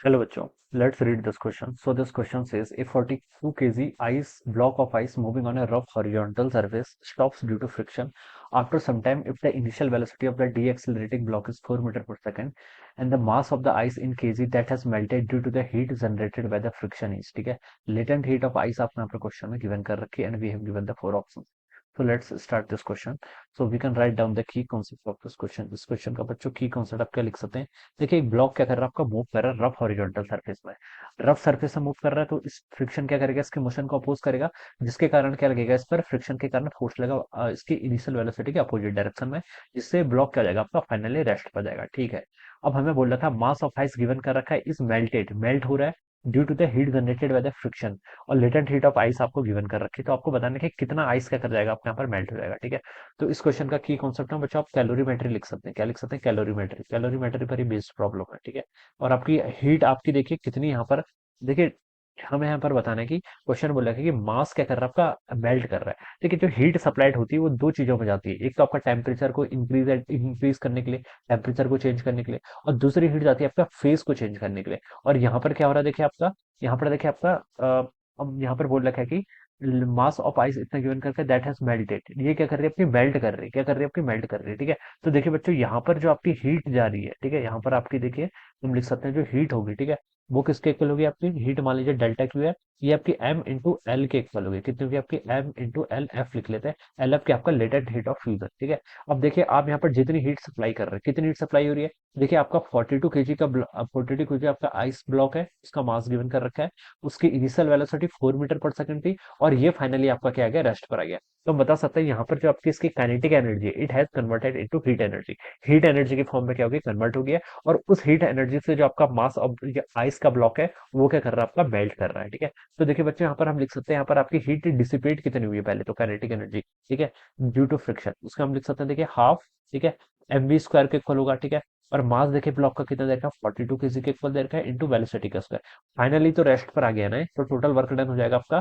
Hello bachcho, let's read this question. So this question says a 42 kg ice block of ice moving on a rough horizontal surface stops due to friction. After some time, if the initial velocity of the deaccelerating block is 4 meter per second and the mass of the ice in kg that has melted due to the heat generated by the friction is, ठीक है, latent heat of ice आपने यहाँ पर question में given कर रखी है and we have given the four options. So let's start this question. So we can write down the key concept of this question. इस क्वेश्चन का बच्चों की कॉन्सेप्ट आप क्या लिख सकते हैं? देखिए एक ब्लॉक क्या कर रहा है आपका, मूव कर रहा है रफ हॉरिजॉन्टल सरफेस में। रफ सरफेस से मूव कर रहा है तो इस फ्रिक्शन क्या करेगा, इसके मोशन को अपोज करेगा, जिसके कारण क्या लगेगा, इस पर फ्रिक्शन के कारण फोर्स लगा इसकी इनिशियल वेलोसिटी के अपोजिट डायरेक्शन में, जिससे ब्लॉक क्या हो जाएगा आपका, फाइनली रेस्ट पर जाएगा। ठीक है, अब हमें बोल रहा था मास ऑफ आइस गिवन कर रखा है, इज मेल्टेड, मेल्ट हो रहा है due to the heat generated by the friction, और लेटेंट हीट ऑफ आइस आपको गिवन कर रखी है, तो आपको बताना है कि कितना आइस क्या कर जाएगा आपके यहाँ पर मेल्ट हो जाएगा। ठीक है, तो इस क्वेश्चन का की कॉन्सेप्ट है बच्चों, आप कैलोरीमेट्री लिख सकते हैं। क्या लिख सकते हैं? कैलोरीमेट्री। कैलोरीमेट्री पर ही बेस्ड प्रॉब्लम है। ठीक है, और आपकी हीट आपकी देखिए कितनी यहाँ पर, देखिए हमें यहाँ पर बताना है कि क्वेश्चन बोला है कि मास क्या कर रहा है आपका, मेल्ट कर रहा है। देखिए जो हीट सप्लाइड होती है वो दो चीजों में जाती है, एक तो आपका टेम्परेचर को इंक्रीज करने के लिए, टेम्परेचर को चेंज करने के लिए, और दूसरी हीट जाती है आपका फेस को चेंज करने के लिए। और यहाँ पर क्या हो रहा है देखिए आपका, यहाँ पर देखिए आपका अब यहाँ पर बोल रखा है कि मास ऑफ आइस इतना गिवन करके दैट हैज मेल्टेड, ये क्या कर रही है अपनी, मेल्ट कर रही है, क्या कर रही है आपकी, मेल्ट कर रही है। ठीक है, तो देखिए बच्चों यहाँ पर जो आपकी हीट जा रही है, ठीक है, यहाँ पर आपकी देखिए हम लिख सकते हैं जो हीट होगी, ठीक है, वो किसके इक्वल होगी, आपकी हीट मान लीजिए डेल्टा क्यू है, ये आपकी एम इंटू एल के इक्वल होगी। कितनी होगी आपकी, एम इंटू एल, एफ लिख लेते हैं, एल एफ की आपका लेटेंट हीट ऑफ फ्यूजन। ठीक है, अब देखिए आप यहाँ पर जितनी हीट सप्लाई कर रहे हैं, कितनी हीट सप्लाई हो रही है, देखिए आपका 42 केजी का 42 केजी आपका आइस ब्लॉक है, उसका मास गिवन कर रखा है, उसकी इनिशियल वेलोसिटी 4 मीटर पर सेकंड थी, और ये फाइनली आपका क्या आ गया, रेस्ट पर आ गया। तो हम बता सकते हैं यहाँ पर जो आपकी इसकी काइनेटिक एनर्जी है, it has converted into heat energy, heat energy के फॉर्म में क्या होगी, कन्वर्ट हो गया, और उस हीट एनर्जी से जो आपका मास ऑफ आइस का ब्लॉक है वो क्या कर रहा है आपका, मेल्ट कर रहा है। ठीक है, तो देखिए बच्चों यहाँ पर हम लिख सकते हैं, यहाँ पर आपकी हीट डिसिपेट कितनी हुई है, पहले तो काइनेटिक एनर्जी, ठीक है, ड्यू टू फ्रिक्शन, उसका हम लिख सकते हैं देखिए हाफ, ठीक है, एम वी स्क्वायर के इक्वल होगा। ठीक है, और मास देखिए ब्लॉक का कितना दे रखा है, 42 केजी के इक्वल दे रखा है, इंटू वेलोसिटी का स्क्वायर। फाइनली तो रेस्ट पर आ गया ना, तो टोटल वर्क डन हो जाएगा आपका,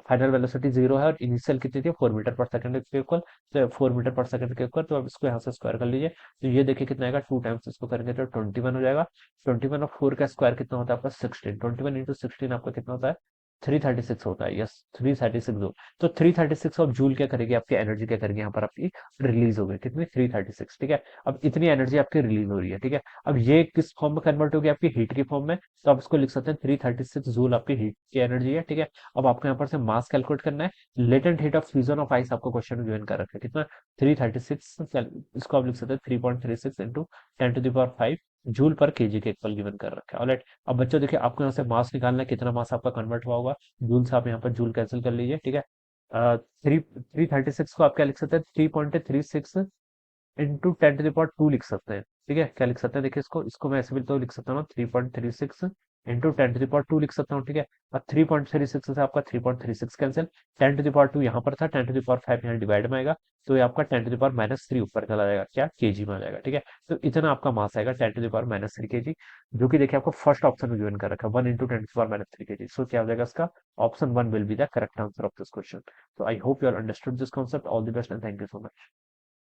फाइनल वेलोसिटी जीरो है और इनिशियल कितनी थी, 4 मीटर पर सेकंड के इक्वल, तो 4 मीटर पर सेकंड के इक्वल, तो अब इसको यहाँ से स्क्वायर कर लीजिए, तो ये देखिए कितना आएगा, टू टाइम्स इसको करेंगे तो 21 हो जाएगा। 21 और 4 का स्क्वायर कितना होता है आपका, 16, 21 इंटू 16 आपका कितना होता है, 336 होता है, यस 336 जूल। तो 336 ऑफ जूल क्या करेगी आपकी, एनर्जी क्या करेगी यहाँ पर आपकी, रिलीज हो गई, कितनी, 336। ठीक है, अब इतनी एनर्जी आपकी रिलीज हो रही है। ठीक है, अब ये किस फॉर्म में कन्वर्ट होगी, आपकी हीट की फॉर्म में, तो आप इसको लिख सकते हैं 336 जूल आपकी हीट की एनर्जी है। ठीक है, अब आपको यहाँ पर से मास कैलकुलेट करना है, latent heat of fusion of ice आपको क्वेश्चन में गिवन कर रखा है, कितना, 336, इसको आप लिख सकते हैं 3.36 into 10 to the power 5 joule पर केजी के इक्वल गिवन कर रखा है। ऑलराइट, अब बच्चों देखिए आपको यहाँ से मास निकालना है, कितना मास आपका कन्वर्ट हुआ होगा, जूल से आप यहाँ पर जूल कैंसिल कर लीजिए। ठीक है, 336 को आप क्या लिख सकते हैं, 3.36 इंटू 10 to the power 2 लिख सकते हैं। ठीक है, क्या लिख सकते हैं, देखिए इसको मैं ऐसे भी तो लिख सकता हूँ, 3.36 इंटू 10 to the power 2 लिख सकता हूँ। ठीक है, और 3.36 से आपका 3.36 कैंसिल, 10 to the power 2 यहाँ पर था, 10 to the power 5 यहाँ डिवाइड में आएगा, तो ये आपका 10 to the power -3 ऊपर चला जाएगा, क्या, केजी में आ जाएगा। ठीक है, तो इतना आपका मास आएगा 10 to the power -3 केजी, जो कि देखिए आपको फर्स्ट ऑप्शन में गिवन कर रखा है, 1 into 10 to the power -3 KG. सो क्या हो जाएगा इसका, option 1 will be the correct answer of this question. So I hope you all understood this concept. All the best and thank you so much.